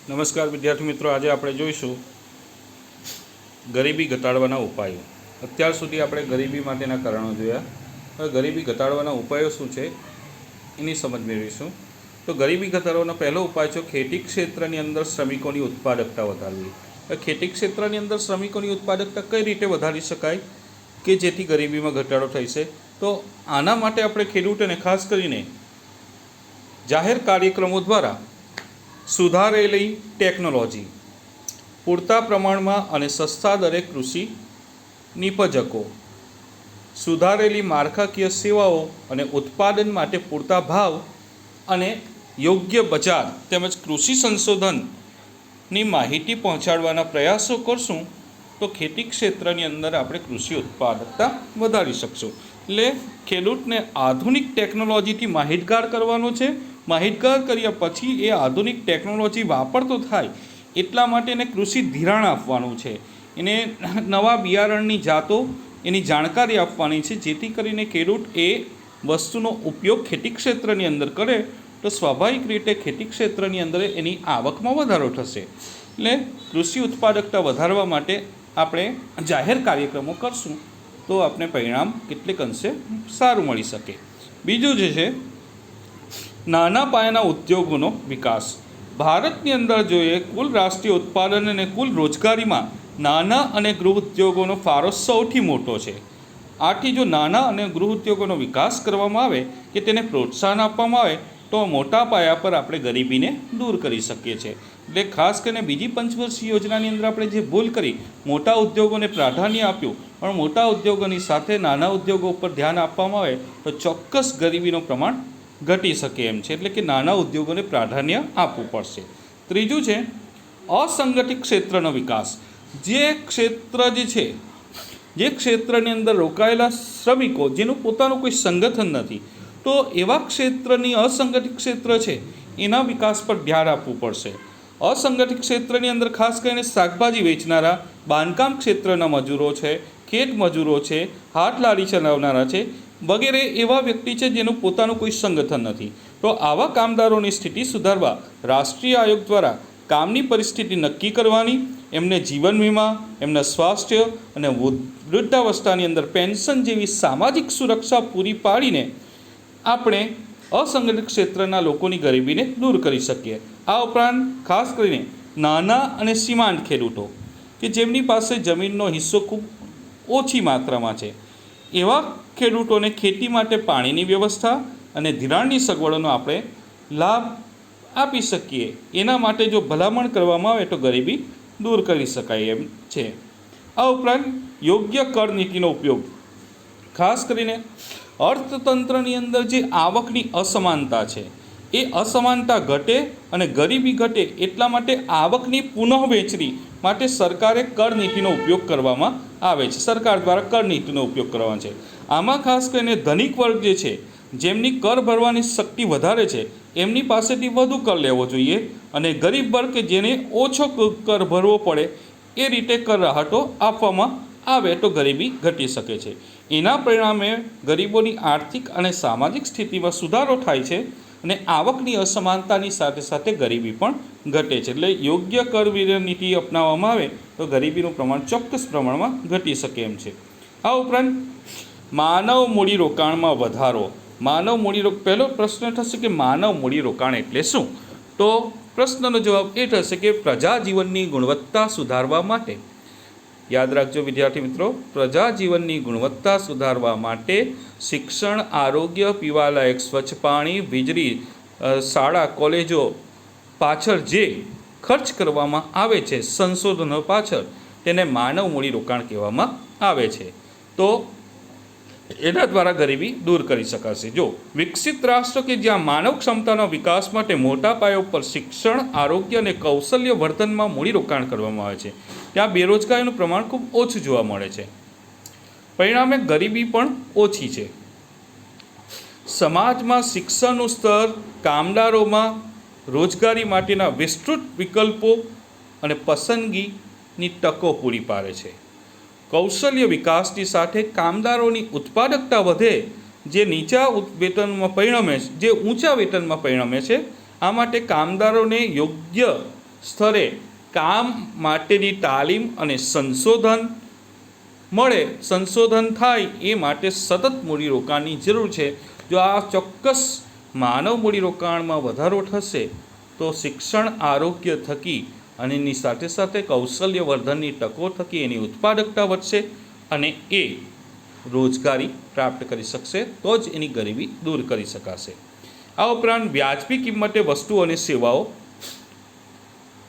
નમસ્કાર વિદ્યાર્થી મિત્રો, આજે આપણે જોઈશું ગરીબી ઘટાડવાના ઉપાયો. અત્યાર સુધી આપણે ગરીબી માટેના કારણો જોયા. હવે ગરીબી ઘટાડવાના ઉપાયો શું છે એની સમજ મેળવીશું. તો ગરીબી ઘટાડવાનો પહેલો ઉપાય છે ખેતી ક્ષેત્રની અંદર શ્રમિકોની ઉત્પાદકતા વધારવી. ખેતી ક્ષેત્રની અંદર શ્રમિકોની ઉત્પાદકતા કઈ રીતે વધારી શકાય કે જેથી ગરીબીમાં ઘટાડો થઈ છે? તો આના માટે આપણે ખેડૂતોને ખાસ કરીને જાહેર કાર્યક્રમો દ્વારા સુધારેલી ટેકનોલોજી, પૂરતા પ્રમાણમાં અને સસ્તા દરે કૃષિ નિપજકો, સુધારેલી માળખાકીય સેવાઓ અને ઉત્પાદન માટે પૂરતા ભાવ અને યોગ્ય બજાર તેમજ કૃષિ સંશોધનની માહિતી પહોંચાડવાના પ્રયાસો કરશું તો ખેતી ક્ષેત્રની અંદર આપણે કૃષિ ઉત્પાદકતા વધારી શકશું. એટલે ખેડૂતને આધુનિક ટેકનોલોજીથી માહિતગાર કરવાનો છે. માહિતગાર કર્યા પછી એ આધુનિક ટેકનોલોજી વાપરતો થાય એટલા માટે એને કૃષિ ધિરાણ આપવાનું છે. એને નવા બિયારણની જાતો એની જાણકારી આપવાની છે, જેથી કરીને ખેડૂત એ વસ્તુનો ઉપયોગ ખેતી ક્ષેત્રની અંદર કરે તો સ્વાભાવિક રીતે ખેતી ક્ષેત્રની અંદર એની આવકમાં વધારો થશે. એટલે કૃષિ ઉત્પાદકતા વધારવા માટે આપણે જાહેર કાર્યક્રમો કરશું તો આપણે પરિણામ કેટલેક અંશે સારું મળી શકે. બીજું જે છે નાના પાયાના ઉદ્યોગોનો વિકાસ. ભારતની અંદર જોઈએ કુલ રાષ્ટ્રીય ઉત્પાદન અને કુલ રોજગારીમાં નાના અને ગૃહ ઉદ્યોગોનો ફાળો સૌથી મોટો છે. આથી જો નાના અને ગૃહ ઉદ્યોગોનો વિકાસ કરવામાં આવે કે તેને પ્રોત્સાહન આપવામાં આવે તો મોટા પાયા પર આપણે ગરીબીને દૂર કરી શકીએ છીએ. એટલે ખાસ કરીને બીજી પંચવર્ષીય યોજનાની અંદર આપણે જે ભૂલ કરી, મોટા ઉદ્યોગોને પ્રાધાન્ય આપ્યું, પણ મોટા ઉદ્યોગોની સાથે નાના ઉદ્યોગો ઉપર ધ્યાન આપવામાં આવે તો ચોક્કસ ગરીબીનું પ્રમાણ ઘટી શકે એમ છે. એટલે કે નાના ઉદ્યોગોને પ્રાધાન્ય આપવું પડશે. ત્રીજું છે અસંગઠિત ક્ષેત્રનો વિકાસ. જે ક્ષેત્ર જે છે, જે ક્ષેત્રની અંદર રોકાયેલા શ્રમિકો જેનું પોતાનું કોઈ સંગઠન નથી, તો એવા ક્ષેત્રની અસંગઠિત ક્ષેત્ર છે એના વિકાસ પર ધ્યાન આપવું પડશે. અસંગઠિત ક્ષેત્રની અંદર ખાસ કરીને શાકભાજી વેચનારા, બાંધકામ ક્ષેત્રના મજૂરો છે, ખેત મજૂરો છે, હાથ લારી ચલાવનારા છે વગેરે એવા વ્યક્તિ છે જેનું પોતાનું કોઈ સંગઠન નથી. તો આવા કામદારોની સ્થિતિ સુધારવા રાષ્ટ્રીય આયોગ દ્વારા કામની પરિસ્થિતિ નક્કી કરવાની, એમને જીવન વીમા, એમના સ્વાસ્થ્ય અને વૃદ્ધાવસ્થાની અંદર પેન્શન જેવી સામાજિક સુરક્ષા પૂરી પાડીને આપણે અસંગઠિત ક્ષેત્રના લોકોની ગરીબીને દૂર કરી શકીએ. આ ઉપરાંત ખાસ કરીને નાના અને સીમાંત ખેડૂતો કે જેમની પાસે જમીનનો હિસ્સો ખૂબ ઓછી માત્રામાં છે, એવા ખેડૂતોને ખેતી માટે પાણીની વ્યવસ્થા અને ધિરાણની સગવડોનો આપણે લાભ આપી શકીએ. એના માટે જો ભલામણ કરવામાં આવે તો ગરીબી દૂર કરી શકાય એમ છે. આ ઉપરાંત યોગ્ય કર નીતિનો ઉપયોગ. ખાસ કરીને અર્થતંત્રની અંદર જે આવકની અસમાનતા છે એ અસમાનતા ઘટે અને ગરીબી ઘટે એટલા માટે આવકની પુનઃવહેંચણી માટે સરકારે કર નીતિનો ઉપયોગ કરવામાં આવે છે. સરકાર દ્વારા કર નીતિનો ઉપયોગ કરવાનો છે. આમાં ખાસ કરીને ધનિક વર્ગ જે છે, જેમની કર ભરવાની શક્તિ વધારે છે, એમની પાસેથી વધુ કર લેવો જોઈએ અને ગરીબ વર્ગ કે જેને ઓછો કર ભરવો પડે એ રીતે કર રાહતો આપવામાં આવે તો ગરીબી ઘટી શકે છે. એના પરિણામે ગરીબોની આર્થિક અને સામાજિક સ્થિતિમાં સુધારો થાય છે અને આવકની અસમાનતાની સાથે સાથે ગરીબી પણ ઘટે છે. એટલે યોગ્ય કર નીતિ અપનાવવામાં આવે તો ગરીબીનું પ્રમાણ ચોક્કસ પ્રમાણમાં ઘટી શકે એમ છે. આ ઉપરાંત માનવ મૂડીરોકાણમાં વધારો. પહેલો પ્રશ્ન થશે કે માનવ મૂડીરોકાણ એટલે શું? તો પ્રશ્નનો જવાબ એ થશે કે પ્રજા જીવનની ગુણવત્તા સુધારવા માટે, યાદ રાખજો વિદ્યાર્થી મિત્રો, પ્રજા જીવનની ગુણવત્તા સુધારવા માટે શિક્ષણ, આરોગ્ય, પીવાલાયક સ્વચ્છ પાણી, વીજળી, શાળા કોલેજો પાછળ જે ખર્ચ કરવામાં આવે છે સંશોધનો પાછળ, તેને માનવ મૂડીરોકાણ કહેવામાં આવે છે. તો એના દ્વારા ગરીબી દૂર કરી શકાશે. જો વિકસિત રાષ્ટ્ર કે જ્યાં માનવ ક્ષમતાના વિકાસ માટે મોટા પાયા ઉપર શિક્ષણ, આરોગ્ય અને કૌશલ્ય વર્ધનમાં મૂડીરોકાણ કરવામાં આવે છે, ત્યાં બેરોજગારીનું પ્રમાણ ખૂબ ઓછું જોવા મળે છે. પરિણામે ગરીબી પણ ઓછી છે. સમાજમાં શિક્ષણનું સ્તર કામદારોમાં રોજગારી માટેના વિસ્તૃત વિકલ્પો અને પસંદગીની તકો પૂરી પાડે છે. કૌશલ્ય વિકાસની સાથે કામદારોની ઉત્પાદકતા વધે, જે ઊંચા વેતનમાં પરિણમે છે. આ માટે કામદારોને યોગ્ય સ્તરે કામ માટેની તાલીમ અને સંશોધન થાય એ માટે સતત મૂડીરોકાણની જરૂર છે. જો આ ચોક્કસ માનવ મૂડીરોકાણમાં વધારો થશે તો શિક્ષણ, આરોગ્ય થકી અને એની સાથે સાથે કૌશલ્ય વર્ધનની તકો થકી એની ઉત્પાદકતા વધશે અને એ રોજગારી પ્રાપ્ત કરી શકશે, તો જ એની ગરીબી દૂર કરી શકાશે. આ ઉપરાંત વ્યાજબી કિંમતે વસ્તુઓ અને સેવાઓ.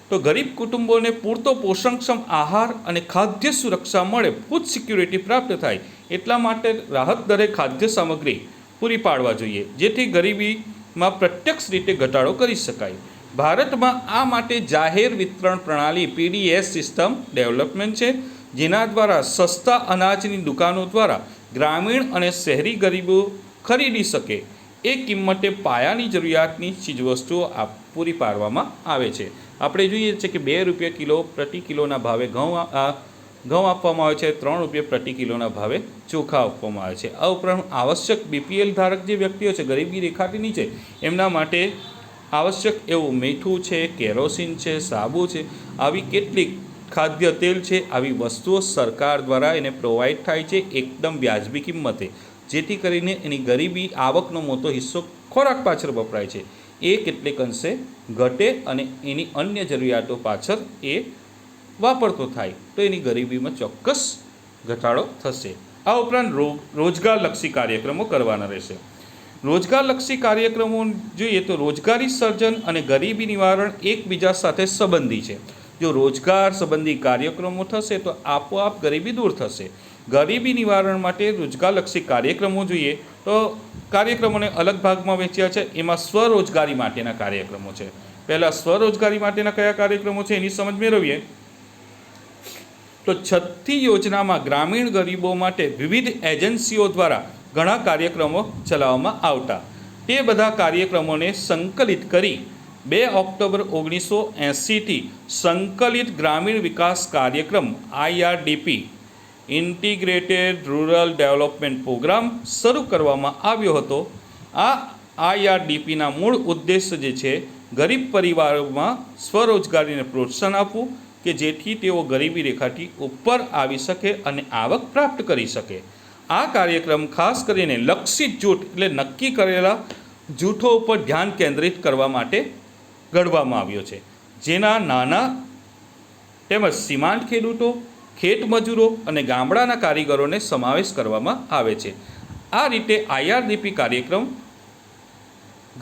તો ગરીબ કુટુંબોને પૂરતો પોષણક્ષમ આહાર અને ખાદ્ય સુરક્ષા મળે, ફૂડ સિક્યુરિટી પ્રાપ્ત થાય, એટલા માટે રાહત દરે ખાદ્ય સામગ્રી પૂરી પાડવા જોઈએ, જેથી ગરીબીમાં પ્રત્યક્ષ રીતે ઘટાડો કરી શકાય. ભારતમાં આ માટે જાહેર વિતરણ પ્રણાલી PDS સિસ્ટમ ડેવલપમેન્ટ છે, જેના દ્વારા સસ્તા અનાજની દુકાનો દ્વારા ગ્રામીણ અને શહેરી ગરીબો ખરીદી શકે એ કિંમતે પાયાની જરૂરિયાતની ચીજવસ્તુઓ પૂરી પાડવામાં આવે છે. આપણે જોઈએ છીએ કે ₹2 પ્રતિ કિલોના ભાવે ઘઉં આપવામાં આવે છે, ₹3 પ્રતિ કિલોના ભાવે ચોખા આપવામાં આવે છે. આ ઉપરાંત આવશ્યક BPL ધારક જે વ્યક્તિઓ છે, ગરીબી રેખાથી નીચે, એમના માટે આવશ્યક એવું મીઠું છે, કેરોસીન છે, સાબુ છે, આવી કેટલીક ખાદ્ય તેલ છે, આવી વસ્તુઓ સરકાર દ્વારા એને પ્રોવાઈડ થાય છે એકદમ વ્યાજબી કિંમતે, જેથી કરીને એની ગરીબી આવકનો મોટો હિસ્સો ખોરાક પાછળ વપરાય છે એ કેટલેક અંશે ઘટે અને એની અન્ય જરૂરિયાતો પાછળ એ વાપરતો થાય, તો એની ગરીબીમાં ચોક્કસ ઘટાડો થશે. આ ઉપરાંત રોજગારલક્ષી કાર્યક્રમો કરવાના રહેશે. રોજગારલક્ષી કાર્યક્રમો જોઈએ તો રોજગારી સર્જન અને ગરીબી નિવારણ એકબીજા સાથે સંબંધી છે. જો રોજગાર સંબંધી કાર્યક્રમો થશે તો આપોઆપ ગરીબી દૂર થશે. ગરીબી નિવારણ માટે રોજગારલક્ષી કાર્યક્રમો જોઈએ તો કાર્યક્રમોને અલગ ભાગમાં વહેંચ્યા છે. એમાં સ્વરોજગારી માટેના કાર્યક્રમો છે. પહેલાં સ્વરોજગારી માટેના કયા કાર્યક્રમો છે એની સમજ મેળવીએ તો છઠ્ઠી યોજનામાં ગ્રામીણ ગરીબો માટે વિવિધ એજન્સીઓ દ્વારા ઘણા કાર્યક્રમો ચલાવવામાં આવતા. તે બધા કાર્યક્રમોને સંકલિત કરી 2 ઓક્ટોબર 1980થી સંકલિત ગ્રામીણ વિકાસ કાર્યક્રમ IRDP integrated rural development programme શરૂ કરવામાં આવ્યો હતો. આ IRDPના મૂળ ઉદ્દેશ્ય જે છે ગરીબ પરિવારોમાં સ્વરોજગારીને પ્રોત્સાહન આપવું કે જેથી તેઓ ગરીબી રેખાથી ઉપર આવી શકે અને આવક પ્રાપ્ત કરી શકે. આ કાર્યક્રમ ખાસ કરીને લક્ષિત જૂથ એટલે નક્કી કરેલા જૂથો ઉપર ધ્યાન કેન્દ્રિત કરવા માટે ઘડવામાં આવ્યો છે, જેના નાના તેમજ સીમાંત ખેડૂતો, ખેત મજૂરો અને ગામડાના કારીગરોને સમાવેશ કરવામાં આવે છે. આ રીતે IRDP કાર્યક્રમ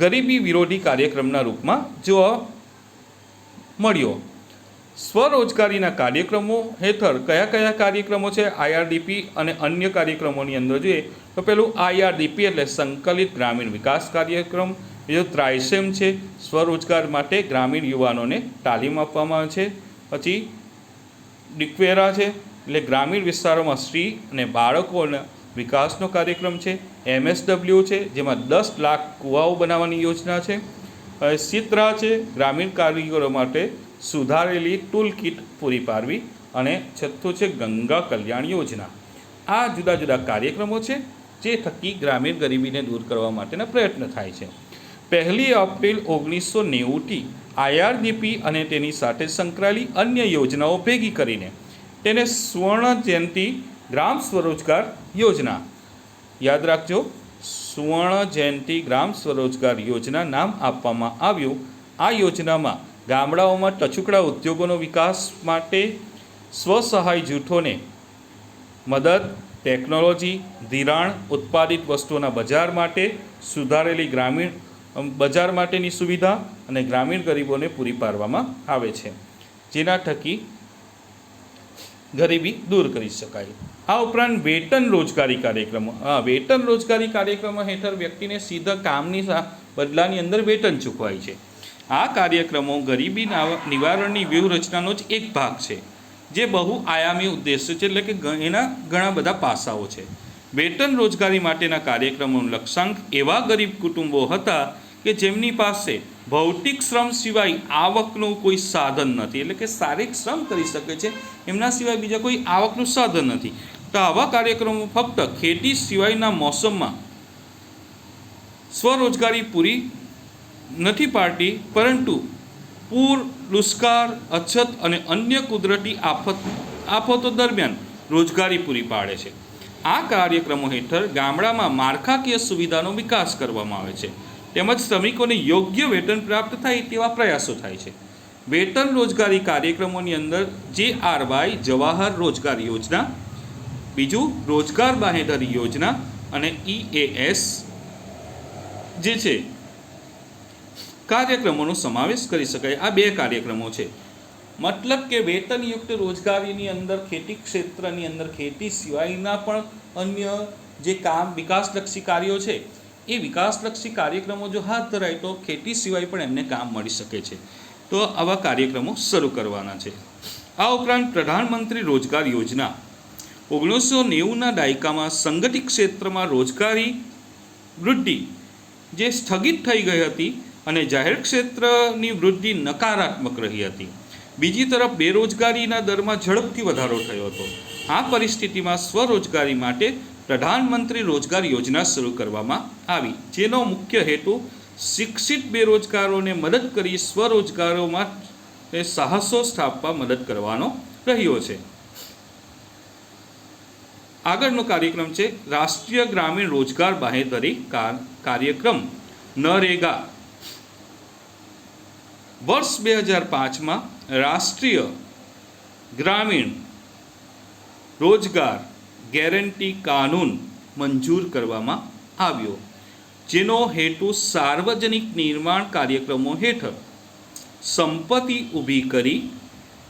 ગરીબી વિરોધી કાર્યક્રમના રૂપમાં જોવા મળ્યો. સ્વરોજગારીના કાર્યક્રમો હેઠળ કયા કયા કાર્યક્રમો છે IRDP અને અન્ય કાર્યક્રમોની અંદર જોઈએ તો પેલું IRDP એટલે સંકલિત ગ્રામીણ વિકાસ કાર્યક્રમ, બીજો ત્રાઇસેમ છે, સ્વરોજગાર માટે ગ્રામીણ યુવાનોને તાલીમ આપવામાં આવે છે. પછી ડિક્વેરા છે એટલે ગ્રામીણ વિસ્તારોમાં સ્ત્રી અને બાળકોના વિકાસનો કાર્યક્રમ છે. MSW છે જેમાં 10 લાખ કૂવાઓ બનાવવાની યોજના છે. સિત્રા છે ગ્રામીણ કારીગરો માટે સુધારેલી ટૂલ કિટ પૂરી પાડવી અને છઠ્ઠું છે ગંગા કલ્યાણ યોજના. આ જુદા જુદા કાર્યક્રમો છે જે થકી ગ્રામીણ ગરીબીને દૂર કરવા માટેના પ્રયત્ન થાય છે. 1 એપ્રિલ 1990થી IRDP અને તેની સાથે સંકળાયેલી અન્ય યોજનાઓ ભેગી કરીને તેને સુવર્ણ જયંતિ ગ્રામ સ્વરોજગાર યોજના, યાદ રાખજો, સુવર્ણ જયંતિ ગ્રામ સ્વરોજગાર યોજના નામ આપવામાં આવ્યું. આ યોજનામાં ગામડાઓમાં ટચુકડા ઉદ્યોગોનો વિકાસ માટે સ્વસહાય જૂથોને મદદ, ટેકનોલોજી, ધિરાણ, ઉત્પાદિત વસ્તુઓના બજાર માટે સુધારેલી ગ્રામીણ બજાર માટેની સુવિધા અને ગ્રામીણ ગરીબોને પૂરી પાડવામાં આવે છે, જેના થકી ગરીબી દૂર કરી શકાય. આ ઉપરાંત વેતન રોજગારી કાર્યક્રમો. વેતન રોજગારી કાર્યક્રમો હેઠળ વ્યક્તિને સીધા કામની બદલાની અંદર વેતન ચૂકવાય છે. આ કાર્યક્રમો ગરીબી નિવારણની વ્યૂહરચનાનો જ એક ભાગ છે, જે બહુ આયામી ઉદ્દેશ્ય છે, એટલે કે એના ઘણા બધા પાસાઓ છે. વેતન રોજગારી માટેના કાર્યક્રમોનું લક્ષ્યાંક એવા ગરીબ કુટુંબો હતા કે જેમની પાસે ભૌતિક શ્રમ સિવાય આવકનું કોઈ સાધન નથી, એટલે કે શારીરિક શ્રમ કરી શકે છે, એમના સિવાય બીજા કોઈ આવકનું સાધન નથી. તો આવા કાર્યક્રમો ફક્ત ખેતી સિવાયના મોસમમાં સ્વરોજગારી પૂરી નથી પાડતી, પરંતુ પૂર, દુષ્કાળ, અછત અને અન્ય કુદરતી આફતો દરમિયાન રોજગારી પૂરી પાડે છે. આ કાર્યક્રમો હેઠળ ગામડામાં માળખાકીય સુવિધાનો વિકાસ કરવામાં આવે છે તેમજ શ્રમિકોને યોગ્ય વેતન પ્રાપ્ત થાય તેવા પ્રયાસો થાય છે. વેતન રોજગારી કાર્યક્રમોની અંદર JRY જવાહર રોજગાર યોજના, બીજું રોજગાર બાંહેધરી યોજના અને EAS જે છે કાર્યક્રમોનો સમાવેશ કરી શકાય. આ બે કાર્યક્રમો છે. મતલબ કે વેતનયુક્ત રોજગારીની અંદર ખેતી ક્ષેત્રની અંદર ખેતી સિવાયના પણ અન્ય જે કામ વિકાસલક્ષી કાર્યો છે એ વિકાસલક્ષી કાર્યક્રમો જો હાથ ધરાય તો ખેતી સિવાય પણ એમને કામ મળી શકે છે. તો આવા કાર્યક્રમો શરૂ કરવાના છે. આ ઉપરાંત પ્રધાનમંત્રી રોજગાર યોજના 1990ના દાયકામાં સંગઠિત ક્ષેત્રમાં રોજગારી વૃદ્ધિ જે સ્થગિત થઈ ગઈ હતી અને જાહેર ક્ષેત્રની વૃદ્ધિ નકારાત્મક રહી હતી. બીજી તરફ બેરોજગારીના દરમાં ઝડપથી વધારો થયો હતો. આ પરિસ્થિતિમાં સ્વરોજગારી માટે પ્રધાનમંત્રી રોજગાર યોજના શરૂ કરવામાં આવી, જેનો મુખ્ય હેતુ શિક્ષિત બેરોજગારોને મદદ કરી સ્વરોજગારોમાં સાહસો સ્થાપવા મદદ કરવાનો રહ્યો છે. આગળનો કાર્યક્રમ છે રાષ્ટ્રીય ગ્રામીણ રોજગાર બાંહેધરી કાર્યક્રમ નરેગા. વર્ષ 2005માં રાષ્ટ્રીય ગ્રામીણ રોજગાર ગેરંટી કાનૂન મંજૂર કરવામાં આવ્યો, જેનો હેતુ સાર્વજનિક નિર્માણ કાર્યક્રમો હેઠળ સંપત્તિ ઊભી કરી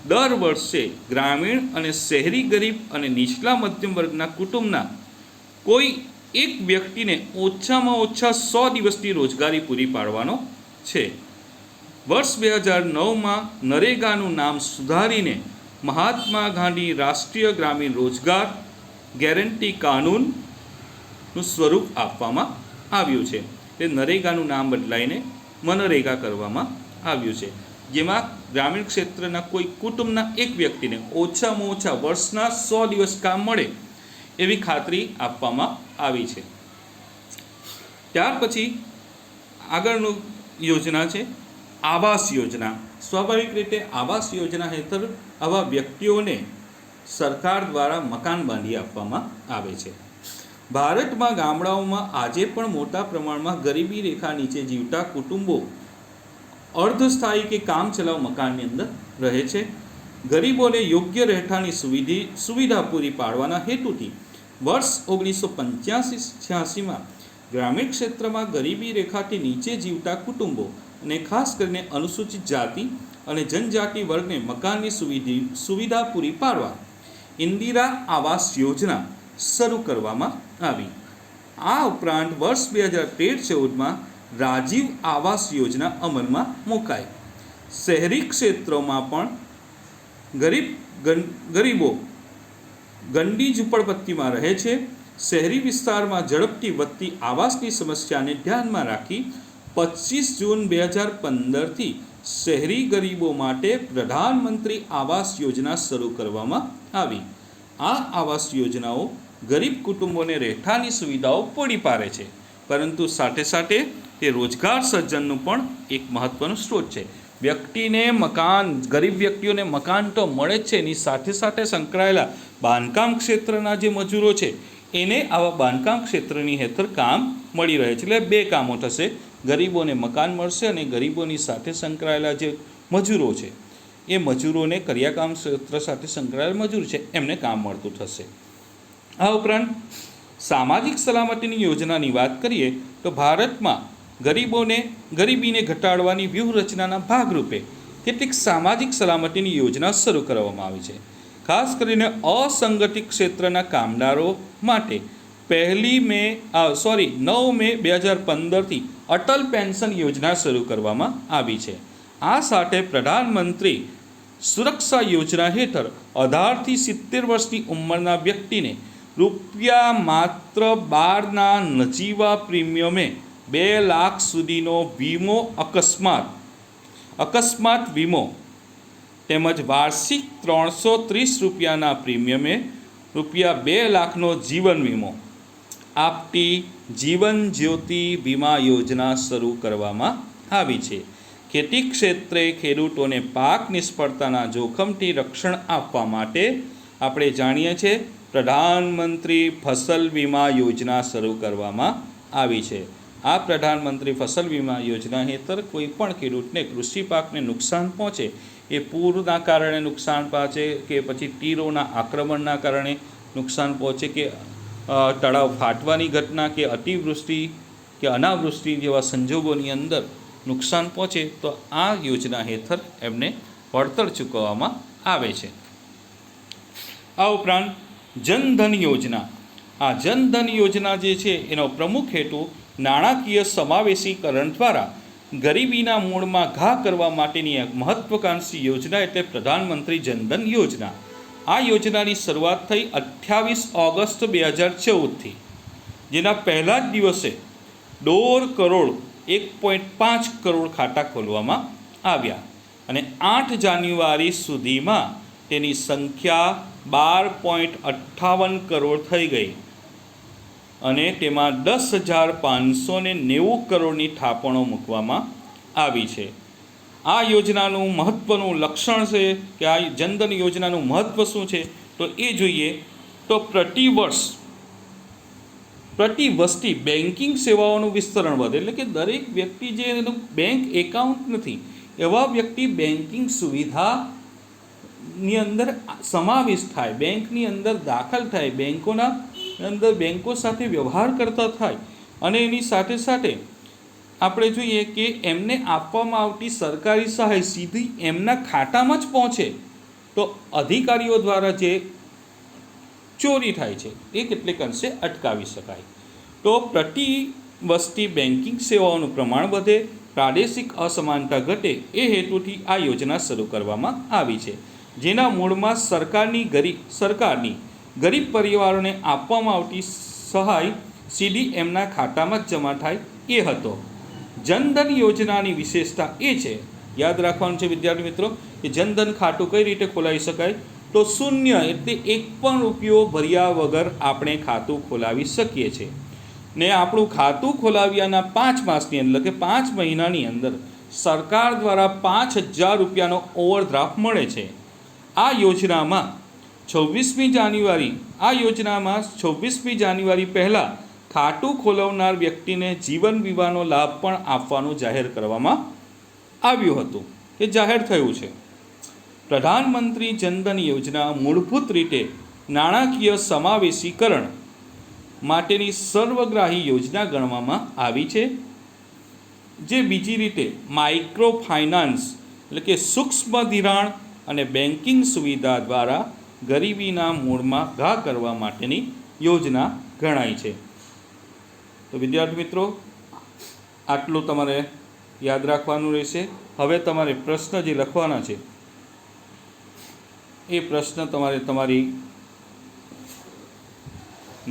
દર વર્ષે ગ્રામીણ અને શહેરી ગરીબ અને નીચલા મધ્યમ વર્ગના કુટુંબના કોઈ એક વ્યક્તિને ઓછામાં ઓછા 100 દિવસની રોજગારી પૂરી પાડવાનો છે. વર્ષ 2009માં નરેગાનું નામ સુધારીને મહાત્મા ગાંધી રાષ્ટ્રીય ગ્રામીણ રોજગાર ગેરંટી કાનૂનનું સ્વરૂપ આપવામાં આવ્યું છે. તે નરેગાનું નામ બદલાઈને મનરેગા કરવામાં આવ્યું છે, જેમાં ગ્રામીણ ક્ષેત્રના કોઈ કુટુંબના એક વ્યક્તિને ઓછામાં ઓછા વર્ષના 100 દિવસ કામ મળે એવી ખાતરી આપવામાં આવી છે. ત્યાર પછી આગળનું યોજના છે આવાસ યોજના. સ્વાભાવિક રીતે આવાસ યોજના હેઠળ આવા વ્યક્તિઓને સરકાર દ્વારા મકાન બાંધી આપવામાં આવે છે. ભારતમાં ગામડાઓમાં આજે પણ મોટા પ્રમાણમાં ગરીબી રેખા નીચે જીવતા કુટુંબો અર્ધસ્થાયી કે કામચલાઉ મકાનની અંદર રહે છે. ગરીબોને યોગ્ય રહેઠાણની સુવિધા પૂરી પાડવાના હેતુથી વર્ષ 1985-86માં ગ્રામીણ ક્ષેત્રમાં ગરીબી રેખાથી નીચે જીવતા કુટુંબો અને ખાસ કરીને અનુસૂચિત જાતિ અને જનજાતિ વર્ગને મકાનની સુવિધા પૂરી પાડવા ઇન્દિરા આવાસ યોજના શરૂ કરવામાં આવી. આ ઉપરાંત વર્ષ 2013-14માં રાજીવ આવાસ યોજના અમલમાં મુકાઈ. શહેરી ક્ષેત્રોમાં પણ ગરીબો ગંદી ઝૂંપડપટ્ટીમાં રહે છે. શહેરી વિસ્તારમાં ઝડપથી વધતી આવાસની સમસ્યાને ધ્યાનમાં રાખી 25 જૂન 2015થી શહેરી ગરીબો માટે પ્રધાનમંત્રી આવાસ યોજના શરૂ કરવામાં આવી. આ આવાસ યોજનાઓ ગરીબ કુટુંબોને રહેઠાણની સુવિધાઓ પૂરી પાડે છે, પરંતુ સાથે સાથે તે રોજગાર સર્જનનું પણ એક મહત્વનો સ્ત્રોત છે. વ્યક્તિને મકાન, ગરીબ વ્યક્તિઓને મકાન તો મળે જ છે, એની સાથે સાથે સંકળાયેલા બાંધકામ ક્ષેત્રના જે મજૂરો છે એને આવા બાંધકામ ક્ષેત્રની હેઠળ કામ મળી રહે છે. એટલે બે કામો થશે, ગરીબોને મકાન મળશે અને ગરીબોની સાથે સંકળાયેલા જે મજૂરો છે એ મજૂરોને કરિયાકામ ક્ષેત્ર સાથે સંકળાયેલા મજૂર છે એમને કામ મળતું થશે. આ ઉપરાંત સામાજિક સલામતીની યોજનાની વાત કરીએ તો ભારતમાં ગરીબીને ઘટાડવાની વ્યૂહરચનાના ભાગરૂપે કેટલીક સામાજિક સલામતીની યોજના શરૂ કરવામાં આવી છે. ખાસ કરીને અસંગઠિત ક્ષેત્રના કામદારો માટે 9 મે 2015થી અટલ પેન્શન યોજના શરૂ કરવામાં આવી છે. આ સાથે પ્રધાનમંત્રી સુરક્ષા યોજના હેઠળ 18થી 70 વર્ષની ઉંમરના વ્યક્તિને રૂપિયા માત્ર 12ના નજીવા પ્રીમિયમે 2 લાખ સુધીનો વીમો, અકસ્માત વીમો તેમજ વાર્ષિક 330 રૂપિયાના પ્રીમિયમે રૂપિયા 2 લાખનો જીવન વીમો આપતી જીવન જ્યોતિ વીમા યોજના શરૂ કરવામાં આવી છે. ખેતી ક્ષેત્રે ખેડૂતોને પાક નિષ્ફળતાના જોખમથી રક્ષણ આપવા માટે આપણે જાણીએ છીએ પ્રધાનમંત્રી ફસલ વીમા યોજના શરૂ કરવામાં આવી છે। આ પ્રધાનમંત્રી ફસલ વીમા યોજના હેઠળ કોઈ પણ ખેડૂતને કૃષિ પાકને નુકસાન પહોંચે, એ પૂરના કારણે નુકસાન પહોંચે કે પછી તીડોના આક્રમણના કારણે નુકસાન પહોંચે કે તળાવ ફાટવાની ઘટના કે અતિવૃષ્ટિ કે અનાવૃષ્ટિ જેવા સંજોગોની અંદર નુકસાન પહોંચે તો આ યોજના હેઠળ એમને વળતર ચૂકવવામાં આવે છે। આ ઉપરાંત જનધન યોજના, આ જનધન યોજના જે છે એનો પ્રમુખ હેતુ નાણાકીય સમાવેશીકરણ દ્વારા ગરીબીના મૂળમાં ઘા કરવા માટેની એક મહત્વાકાંક્ષી યોજના એટલે પ્રધાનમંત્રી જનધન યોજના। આ યોજનાની શરૂઆત થઈ 28 ઓગસ્ટ 2014થી, જેના પહેલા જ દિવસે 1.5 કરોડ 1.5 કરોડ ખાતા ખોલવામાં આવ્યા અને 8 જાન્યુઆરી સુધીમાં તેની સંખ્યા 12.58 કરોડ થઈ ગઈ અને તેમાં 10,590 કરોડની થાપણો મૂકવામાં આવી છે। આ યોજનાનું મહત્ત્વનું લક્ષણ છે કે આ જનધન યોજનાનું મહત્ત્વ શું છે તો એ જોઈએ તો પ્રતિ વસ્તી બેન્કિંગ સેવાઓનું વિસ્તરણ વધે, એટલે કે દરેક વ્યક્તિ જે એનું બેંક એકાઉન્ટ નથી એવા વ્યક્તિ બેન્કિંગ સુવિધાની અંદર સમાવિષ્ટ થાય, બેંકની અંદર દાખલ થાય, બેંકોના અંદર બેંકો સાથે વ્યવહાર કરતા થાય અને એની સાથે સાથે આપણે જોઈએ કે એમને આપવામાં આવતી સરકારી સહાય સીધી એમના ખાતામાં જ પહોંચે તો અધિકારીઓ દ્વારા જે ચોરી થાય છે એ કેટલેક અંશે અટકાવી શકાય। તો પ્રતિ વસ્તી બેન્કિંગ સેવાઓનું પ્રમાણ વધે, પ્રાદેશિક અસમાનતા ઘટે એ હેતુથી આ યોજના શરૂ કરવામાં આવી છે, જેના મૂળમાં સરકારની ગરીબ પરિવારોને આપવામાં આવતી સહાય સીધી એમના ખાતામાં જ જમા થાય એ હતો। જનધન યોજનાની વિશેષતા એ છે, યાદ રાખવાનું છે વિદ્યાર્થી મિત્રો, કે જનધન ખાતું કઈ રીતે ખોલાવી શકાય તો શૂન્ય એટલે 1 પણ રૂપિયો ભર્યા વગર આપણે ખાતું ખોલાવી શકીએ છીએ ને આપણું ખાતું ખોલાવ્યાના 5 માસની અંદર કે 5 મહિનાની અંદર સરકાર દ્વારા 5,000 રૂપિયાનો ઓવરડ્રાફ્ટ મળે છે। આ યોજનામાં 26મી જાન્યુઆરી પહેલાં ખાતું ખોલાવનાર વ્યક્તિને જીવન વીમાનો લાભ પણ આપવાનું જાહેર કરવામાં આવ્યું હતું કે જાહેર થયું છે। પ્રધાનમંત્રી જનધન યોજના મૂળભૂત રીતે નાણાકીય સમાવેશીકરણ માટેની સર્વગ્રાહી યોજના ગણવામાં આવી છે, જે બીજી રીતે માઇક્રો ફાઇનાન્સ એટલે કે સૂક્ષ્મ ધિરાણ અને બેન્કિંગ સુવિધા દ્વારા ગરીબીના મૂળમાં ઘા કરવા માટેની યોજના ગણાય છે। તો વિદ્યાર્થી મિત્રો, આટલું તમારે યાદ રાખવાનું રહેશે। હવે તમારે પ્રશ્ન જે લખવાના છે એ પ્રશ્ન તમારે તમારી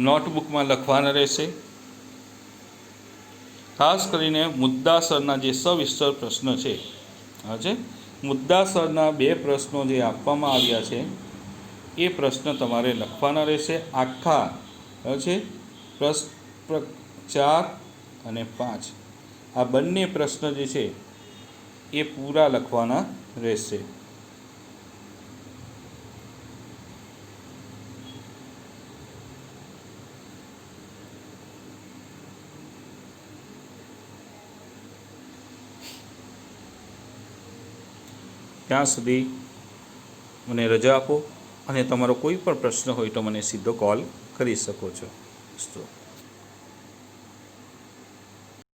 નોટબુકમાં લખવાના રહેશે। ખાસ કરીને મુદ્દાસરના જે સવિસ્તર પ્રશ્ન છે મુદ્દાસરના 2 પ્રશ્નો જે આપવામાં આવ્યા છે એ પ્રશ્ન તમારે લખવાના રહેશે। આખા છે પ્રશ્ન 4 અને 5 આ બંને પ્રશ્ન જે છે એ પૂરા લખવાના રહેશે। ત્યાં સુધી મને રજા આપો અને તમારો કોઈ પણ પ્રશ્ન હોય તો મને સીધો કોલ કરી શકો છો।